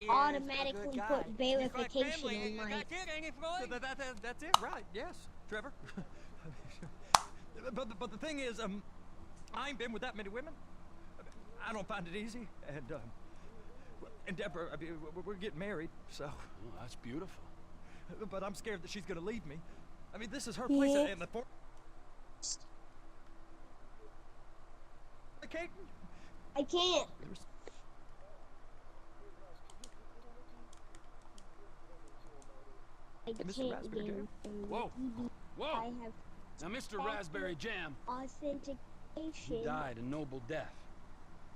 automatically put verification on my. That's it, right? Yes, Trevor. but the thing is, I ain't been with that many women. I don't find it easy, and Deborah, I mean, we're getting married, so. Oh, that's beautiful. But I'm scared that she's gonna leave me. I mean, this is her place, and the I can't. Mr. Raspberry Jam. Whoa. Whoa. I have Now, Mr. Raspberry Jam, authentication. he died a noble death,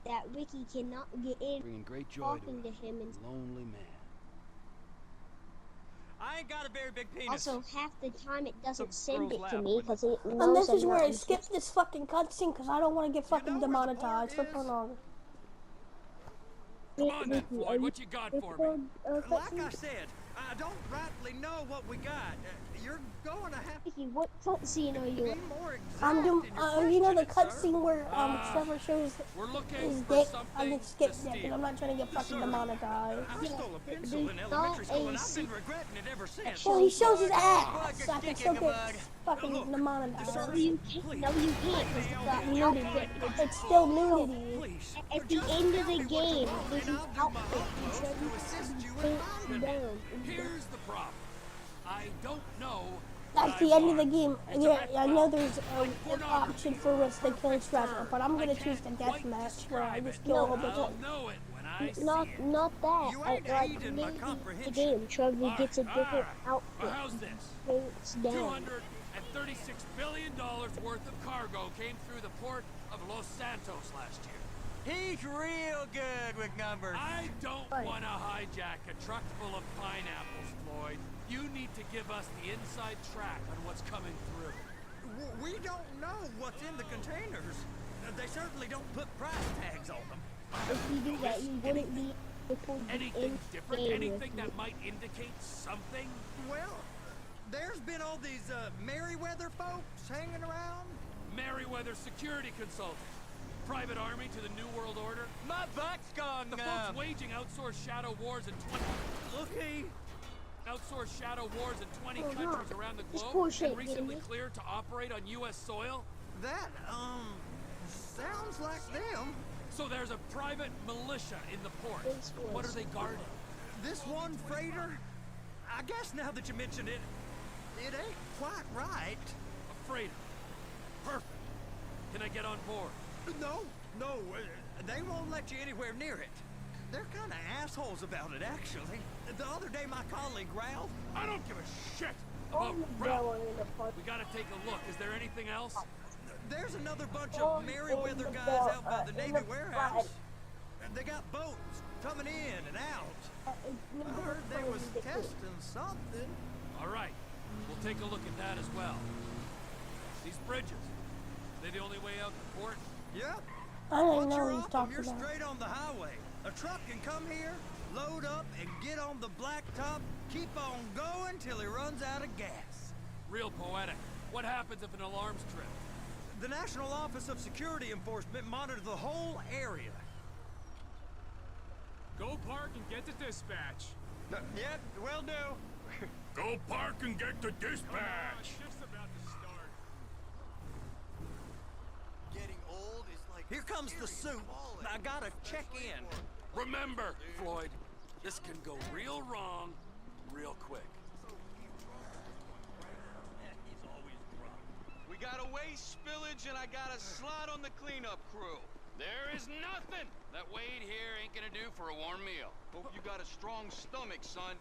That Ricky cannot get in. bringing great joy Talking to him and a lonely man. I ain't got a very big penis. also half the time it doesn't send it girls to laugh me when because it knows And this is I'm where not I skip interested. this fucking cutscene because I don't want to get fucking know where the demonetized for port is? pornography. Come on then, Floyd, what you got for me? Like I said, I don't rightly know what we got. You're going to have Ricky, what cutscene are to you be in? more exact I'm doing, in your you know the questioning, cutscene where Trevor shows We're his looking for dick. I'm something gonna skip to that because steal. I'm not trying to get fucking demonetized. I stole a pencil in There's elementary not school, and a I've been regretting it ever since. Well, he shows his Bug, ass, so I a can dick still in a get bug. fucking Look, demonetized. No, you can't. No, you can't. Because it's got nudity. It's still nudity. Please. At the end of the game, there's an outfit and Trevor's down. Here's the problem. I don't know. That's the end of the game. Yeah, I know there's an option for risk to kill Trevor, but I'm gonna choose the deathmatch where I just kill a whole bunch I'll of. know it when I see Not it. that. You I ain't like aiding my maybe the comprehension. game. Trevor gets a different Well, outfit. how's this? It's down. $236 billion worth of cargo came through the port of Los Santos last year. He's real good with numbers. I don't want to hijack a truck full of pineapples, Floyd. You need to give us the inside track on what's coming through. We don't know what's in the containers. They certainly don't put price tags on them. If you do that, you wouldn't be able to Anything different? in Anything with that me. might indicate something? Well, there's been all these Merryweather folks hanging around. Merryweather security consultant. Private army to the New World Order. My butt's gone The folks waging outsourced shadow wars in 20... Looky. Outsourced shadow wars in 20 Oh, countries no. around the This globe poor and shit, recently didn't he? cleared to operate on U.S. soil. That, sounds like them. So there's a private militia in the port. This What are was- they guarding? This one freighter, I guess now that you mention it, it ain't quite right. A freighter. Perfect. Can I get on board? No, they won't let you anywhere near it. They're kind of assholes about it, actually. The other day, my colleague Ralph. I don't give a shit Oh, about you Ralph. going in the front. We gotta take a look. Is there anything else? There's another bunch Oh, of Merryweather in the guys out by the in Navy the warehouse. And they got boats coming in and out. I heard they was testing something. All right. We'll take a look at that as well. These bridges. Are they the only way out the port? Yep. I don't Once know you're what he's off them, talking you're about. straight on the highway. A truck can come here, load up, and get on the blacktop, keep on going till he runs out of gas. Real poetic. What happens if an alarm's tripped? The National Office of Security Enforcement monitors the whole area. Go park and get to dispatch. Yep, will do. Go park and get to dispatch. Shift's about to start. Getting old is like Here comes the suit. I gotta check in. Remember, Floyd, this can go real wrong, real quick. He's always drunk. We got a waste spillage and I got a slot on the cleanup crew. There is nothing that Wade here ain't gonna do for a warm meal. Hope you got a strong stomach, son.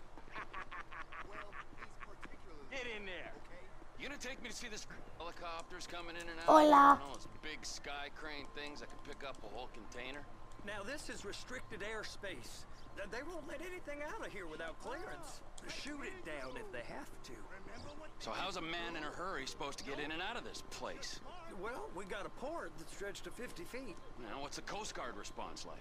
Well, he's particularly Get in there. okay. You gonna take me to see this helicopters coming in and out? Hola. You know, those big sky crane things that can pick up a whole container? Now this is restricted airspace. They won't let anything out of here without clearance. Shoot it down if they have to. So how's a man in a hurry supposed to get in and out of this place? Well, we got a port that's stretched to 50 feet. Now, what's the Coast Guard response like?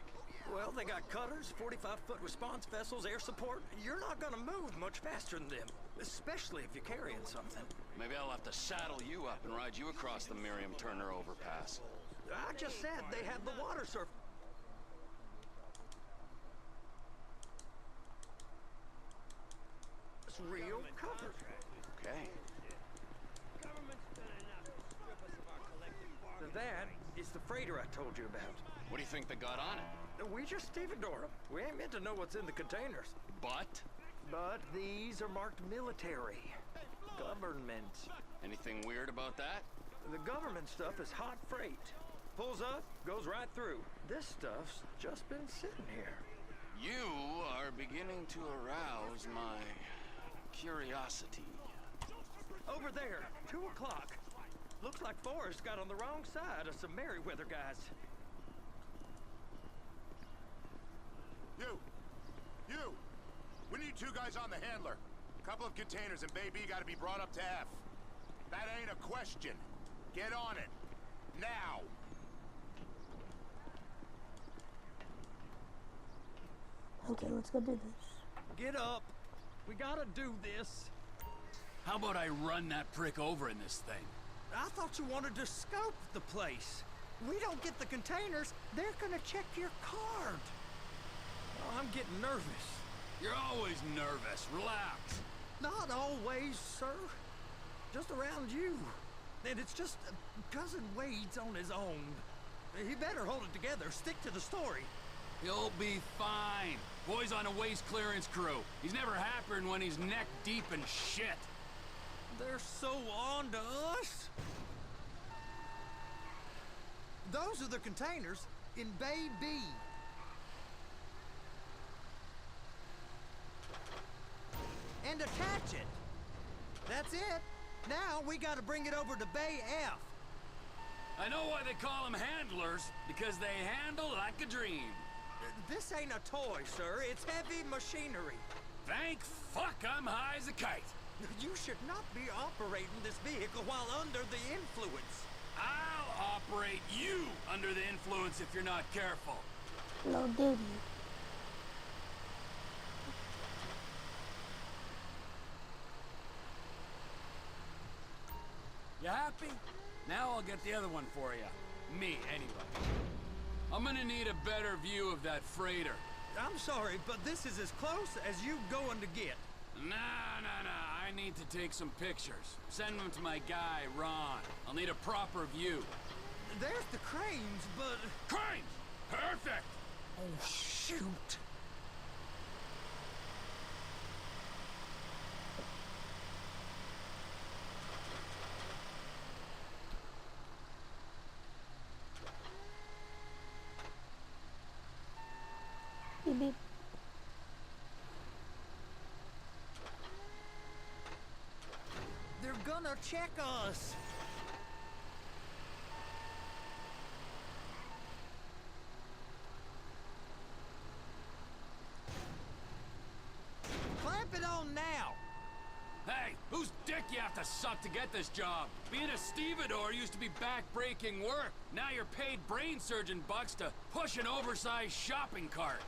Well, they got cutters, 45-foot response vessels, air support. You're not gonna move much faster than them, especially if you're carrying something. Maybe I'll have to saddle you up and ride you across the Miriam Turner overpass. I just said they have the water surf. it's real covered. Okay. That is the freighter I told you about. What do you think they got on it? We just stevedore them. We ain't meant to know what's in the containers. But? But these are marked military. Government. Anything weird about that? The government stuff is hot freight. Pulls up, goes right through. This stuff's just been sitting here. You are beginning to arouse my curiosity. Over there, 2 o'clock. Looks like Forrest got on the wrong side of some Merryweather guys. You! We need 2 guys on the handler. Couple of containers and Bay B gotta be brought up to F. That ain't a question. Get on it. Now! Okay, let's go do this. Get up. We gotta do this. How about I run that prick over in this thing? I thought you wanted to scope the place. We don't get the containers, they're gonna check your card. Oh, I'm getting nervous. You're always nervous. Relax. Not always, sir. Just around you. And it's just Cousin Wade's on his own. He better hold it together. Stick to the story. He'll be fine. Boy's on a waste clearance crew. He's never happier than when he's neck deep in shit. They're so on to us. Those are the containers in Bay B. And attach it. That's it. Now we gotta bring it over to Bay F. I know why they call them handlers, because they handle like a dream. This ain't a toy, sir. It's heavy machinery. Thank fuck I'm high as a kite. You should not be operating this vehicle while under the influence. I'll operate you under the influence if you're not careful. No duty. You happy? Now I'll get the other one for you. Me, anyway. I'm gonna need a better view of that freighter. I'm sorry, but this is as close as you going to get. Nah. I need to take some pictures. Send them to my guy, Ron. I'll need a proper view. There's the cranes, but... Cranes! Perfect! Oh, shoot. Beep beep. They're gonna check us. Clamp it on now. Hey, whose dick you have to suck to get this job? Being a stevedore used to be back-breaking work. Now you're paid brain surgeon bucks to push an oversized shopping cart.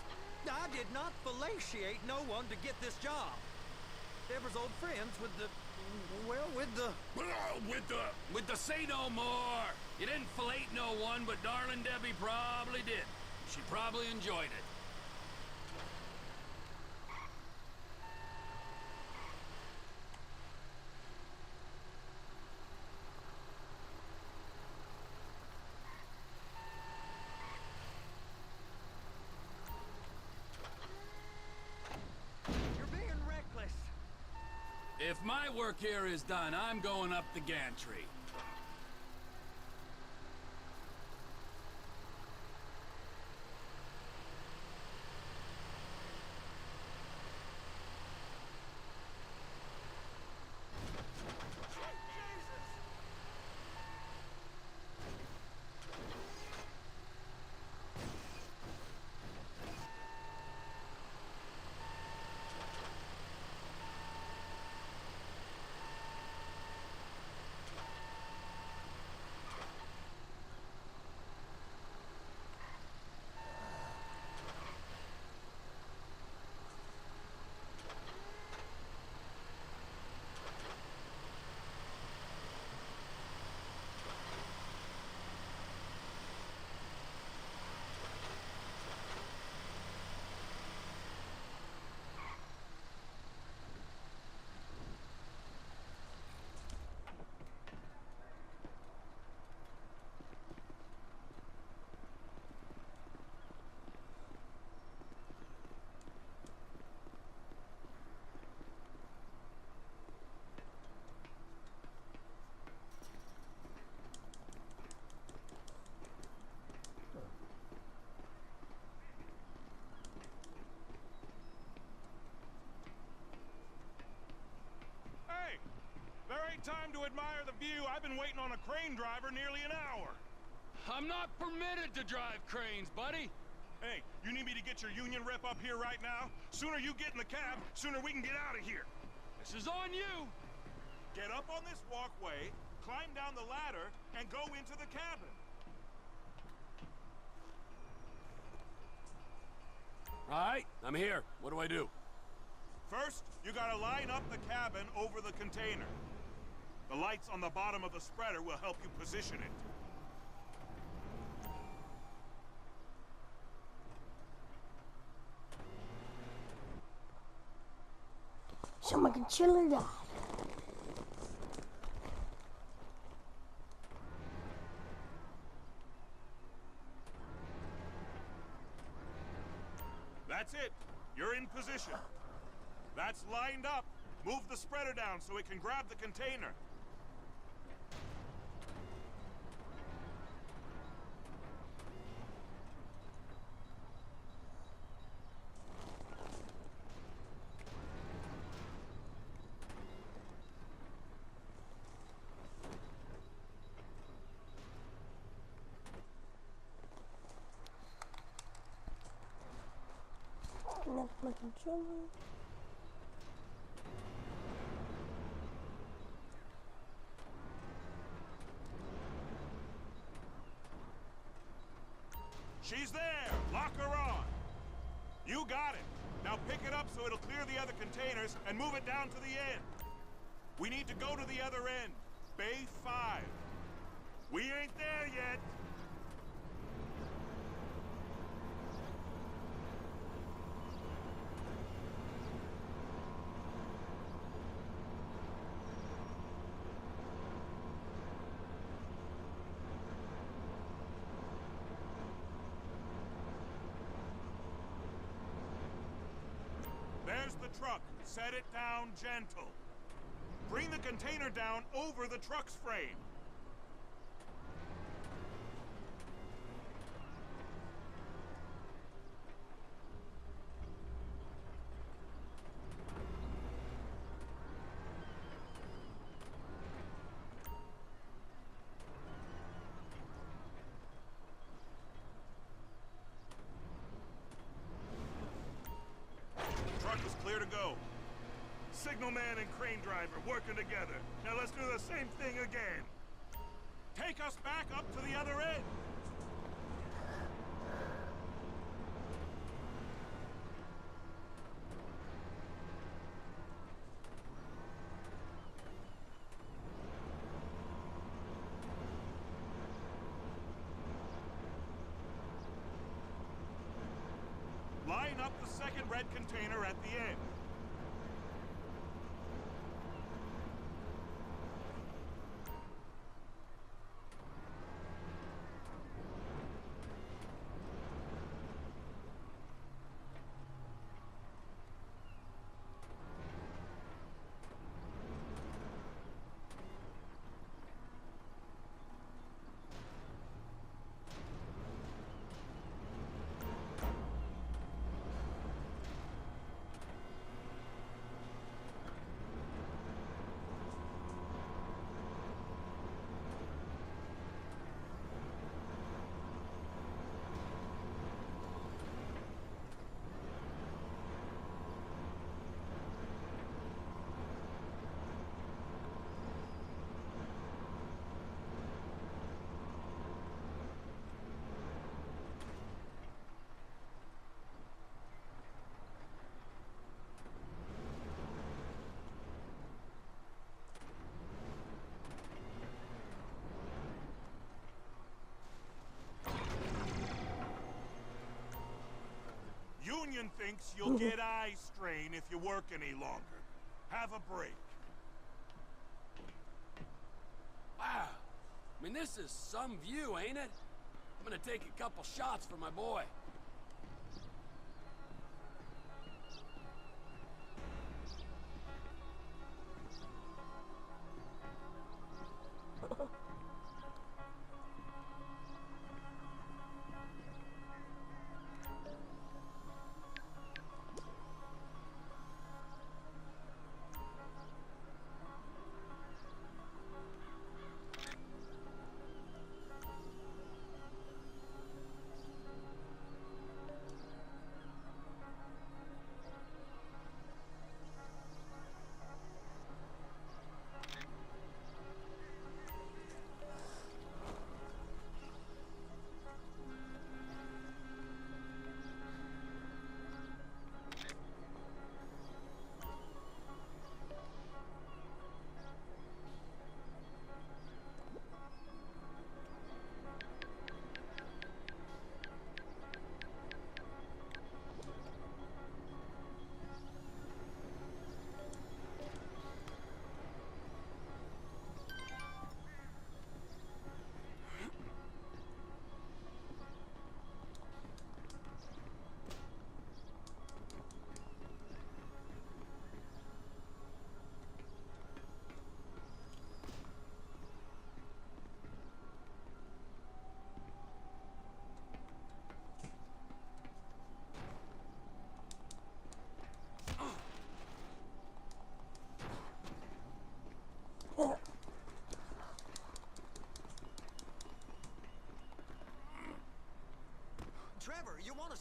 I did not fellatiate no one to get this job. Deborah's old friends with the... well, with the... With the say no more. You didn't fillet no one, but darling Debbie probably did. She probably enjoyed it. You're being reckless. If my work here is done, I'm going up the gantry. to admire the view. I've been waiting on a crane driver nearly an hour. I'm not permitted to drive cranes, buddy. Hey, you need me to get your union rep up here right now? Sooner you get in the cab, sooner we can get out of here. This is on you. Get up on this walkway, climb down the ladder, and go into the cabin. All right, I'm here. What do I do? First, you gotta line up the cabin over the container. The lights on the bottom of the spreader will help you position it. So my controller died. That's it. You're in position. That's lined up. Move the spreader down so it can grab the container. Connect my controller. She's there! Lock her on! You got it! Now pick it up so it'll clear the other containers and move it down to the end. We need to go to the other end. Bay 5. We ain't there yet! There's the truck. Set it down gentle. Bring the container down over the truck's frame. Truck is clear to go. Signalman and crane driver working together. Now let's do the same thing again. Take us back up to the other end. Line up the second red container at the end. Union thinks you'll get eye strain if you work any longer. Have a break. Wow. I mean, this is some view, ain't it? I'm gonna take a couple shots for my boy.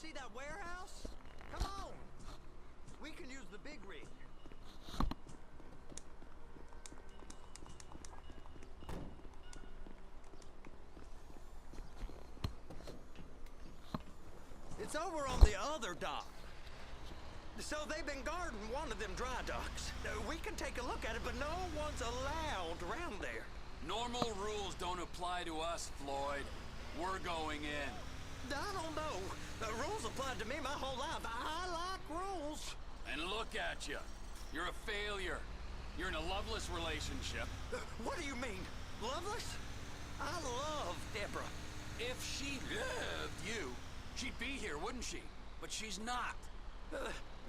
see that warehouse? Come on. We can use the big rig. It's over on the other dock. So they've been guarding one of them dry docks. We can take a look at it, but no one's allowed around there. Normal rules don't apply to us, Floyd. We're going in. I don't know. The rules applied to me my whole life. I like rules. And look at you. You're a failure. You're in a loveless relationship. What do you mean? Loveless? I love Deborah. If she loved you, she'd be here, wouldn't she? But she's not.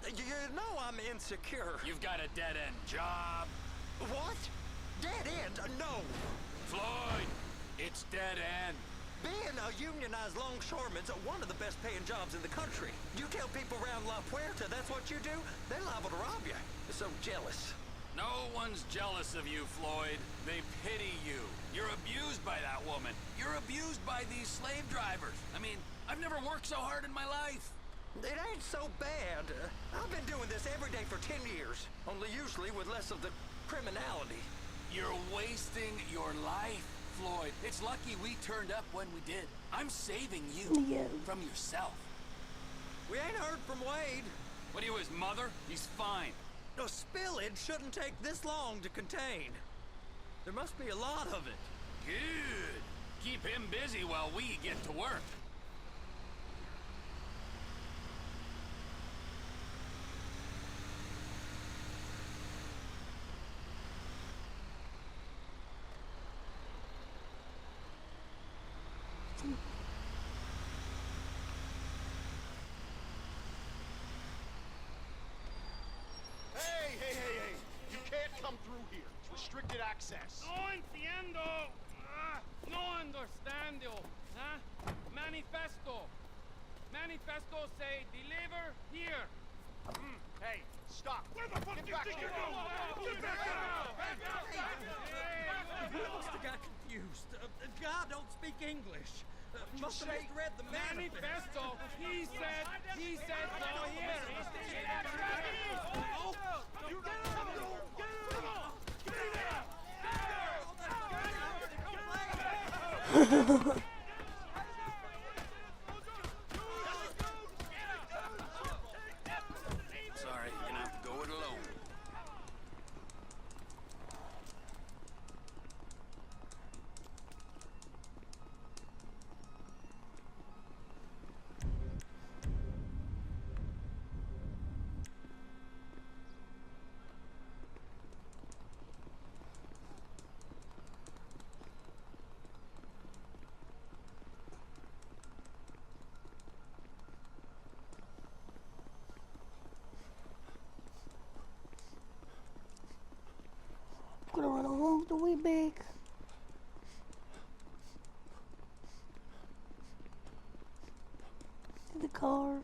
You know I'm insecure. You've got a dead-end job. What? Dead end? No. Floyd, it's dead end. Being a unionized longshoreman's one of the best paying jobs in the country. You tell people around La Puerta that's what you do, they're liable to rob you. They're so jealous. No one's jealous of you, Floyd. They pity you. You're abused by that woman. You're abused by these slave drivers. I mean, I've never worked so hard in my life. It ain't so bad. I've been doing this every day for 10 years, only usually with less of the criminality. You're wasting your life, Floyd. It's lucky we turned up when we did. I'm saving you from yourself. We ain't heard from Wade. What are you, his mother? He's fine. No, spillage shouldn't take this long to contain. There must be a lot of it. Good. Keep him busy while we get to work. Hey! You can't come through here. It's restricted access. No entiendo. No understando. Huh? Manifesto. Manifesto say deliver here. Hey, stop. Where the fuck do you think you're going? Get back out! You must have got confused. God don't speak English. Must have misread the Manifesto. He said no here. Oh, you get Sorry, you're gonna have to go it alone. Gonna run home with the wee bag. To the car.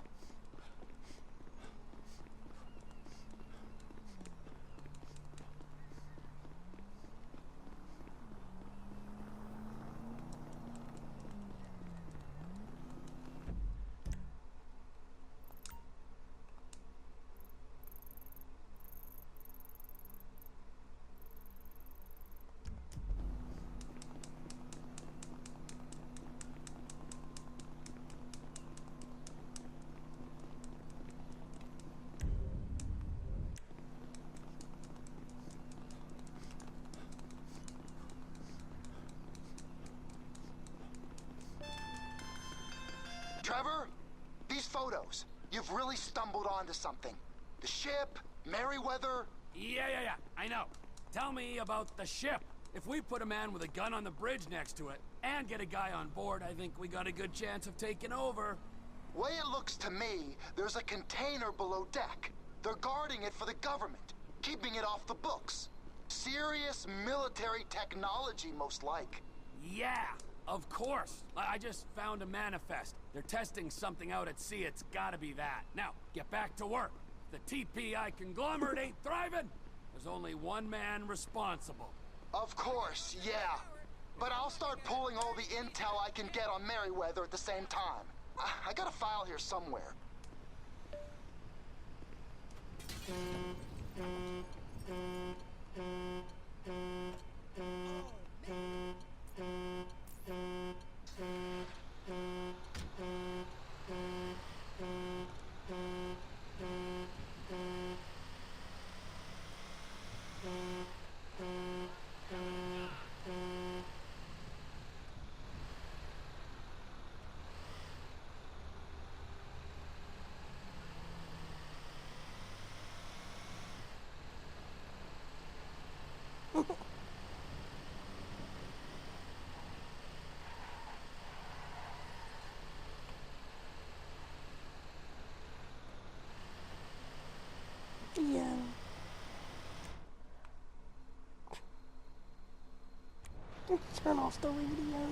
Trevor, these photos, you've really stumbled onto something. The ship, Merryweather. Yeah. I know. Tell me about the ship. If we put a man with a gun on the bridge next to it and get a guy on board, I think we got a good chance of taking over. Way it looks to me, there's a container below deck. They're guarding it for the government, keeping it off the books. Serious military technology, most like. Yeah, of course. I just found a manifest. They're testing something out at sea. It's gotta be that. Now, get back to work. The TPI conglomerate ain't thriving. There's only one man responsible. Of course, yeah. But I'll start pulling all the intel I can get on Merryweather at the same time. I got a file here somewhere. Yeah. Let's turn off the radio.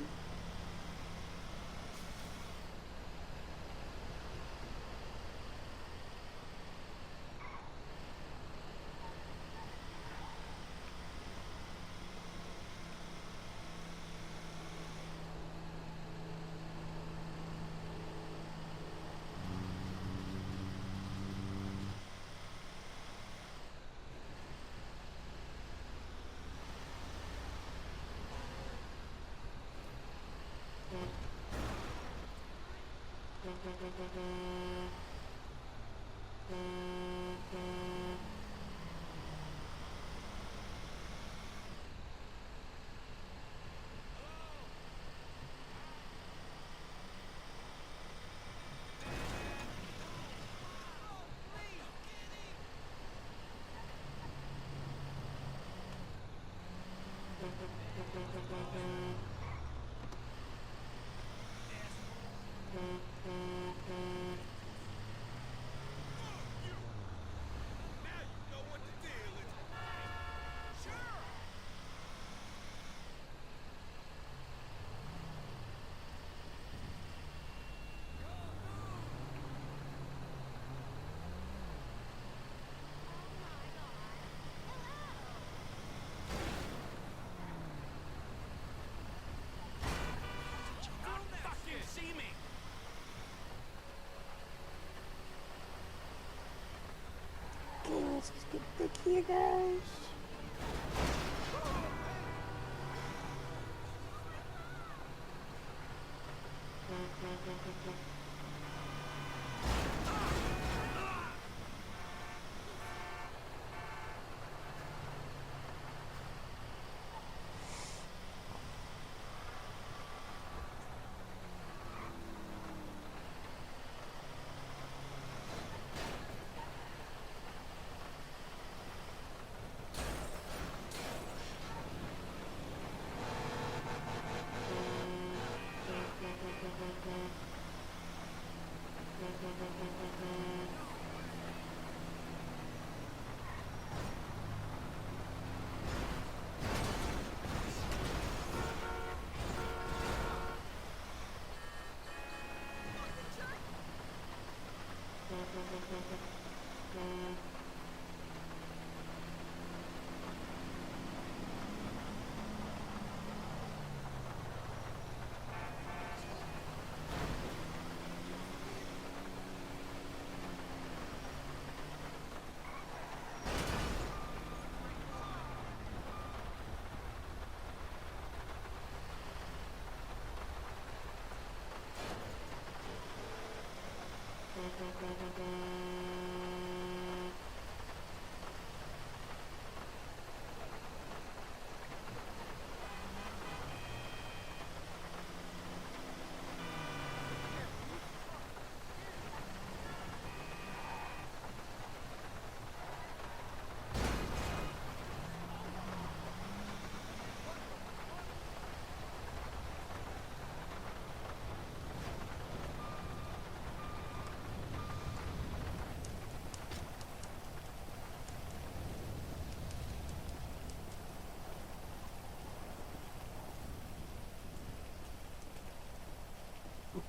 Okay, let's just get back here, guys.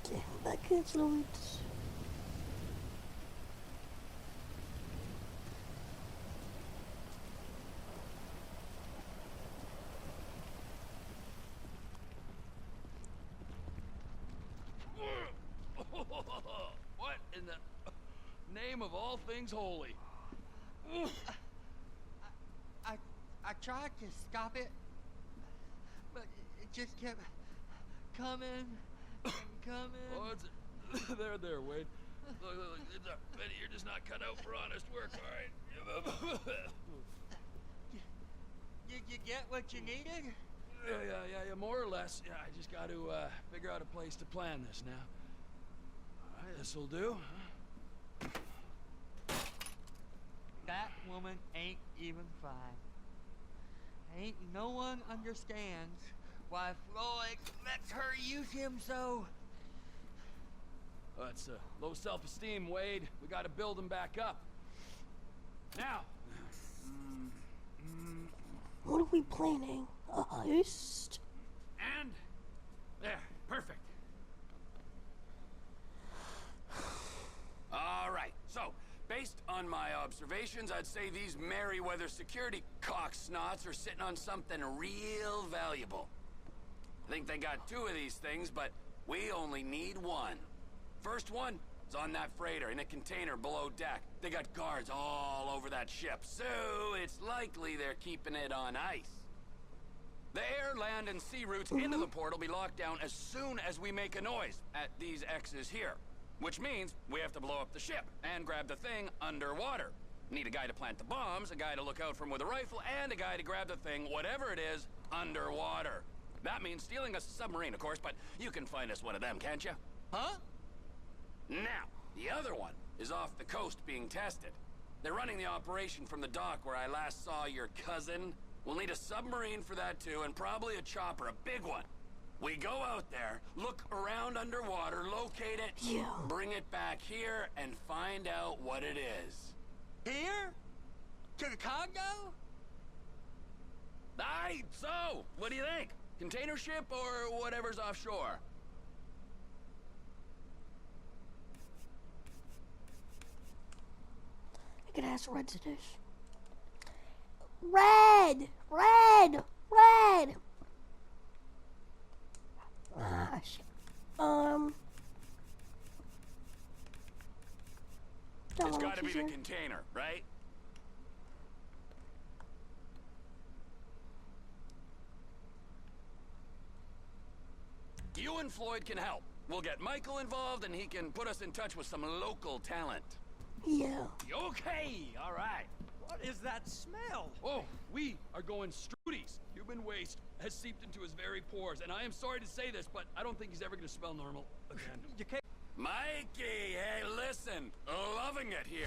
Okay, back into Lloyd's. name of all things holy. I tried to stop it, but it just kept coming and coming. Oh, it's there, Wade. Look, it's Benny, you're just not cut out for honest work, all right? Did you get what you needed? Yeah, more or less. Yeah, I just got to figure out a place to plan this now. All right, this'll do. That woman ain't even fine. Ain't no one understands why Floyd lets her use him so. That's low self-esteem, Wade. We got to build him back up. Now. What are we planning? A heist? And there, perfect. All right, so based on my observations, I'd say these Merryweather security cocksnots are sitting on something real valuable. I think they got 2 of these things, but we only need 1. First one is on that freighter in a container below deck. They got guards all over that ship, so it's likely they're keeping it on ice. The air, land, and sea routes into the port will be locked down as soon as we make a noise at these X's here. Which means we have to blow up the ship and grab the thing underwater. Need a guy to plant the bombs, a guy to look out for 'em with a rifle, and a guy to grab the thing, whatever it is, underwater. That means stealing a submarine, of course, but you can find us one of them, can't you? Huh? Now, the other one is off the coast being tested. They're running the operation from the dock where I last saw your cousin. We'll need a submarine for that too, and probably a chopper, a big one. We go out there, look around underwater, locate it, bring it back here, and find out what it is. Here? To the Congo? Aye, so, what do you think? Container ship or whatever's offshore? I could ask Red to this. Red! Red! Red! Ah, shit. It's gotta be the container, right? You and Floyd can help. We'll get Michael involved and he can put us in touch with some local talent. Yeah. Okay, all right. What is that smell? Oh, we are going Strudy's. Human waste has seeped into his very pores, and I am sorry to say this, but I don't think he's ever gonna smell normal again. You can't. Mikey, hey, listen, loving it here.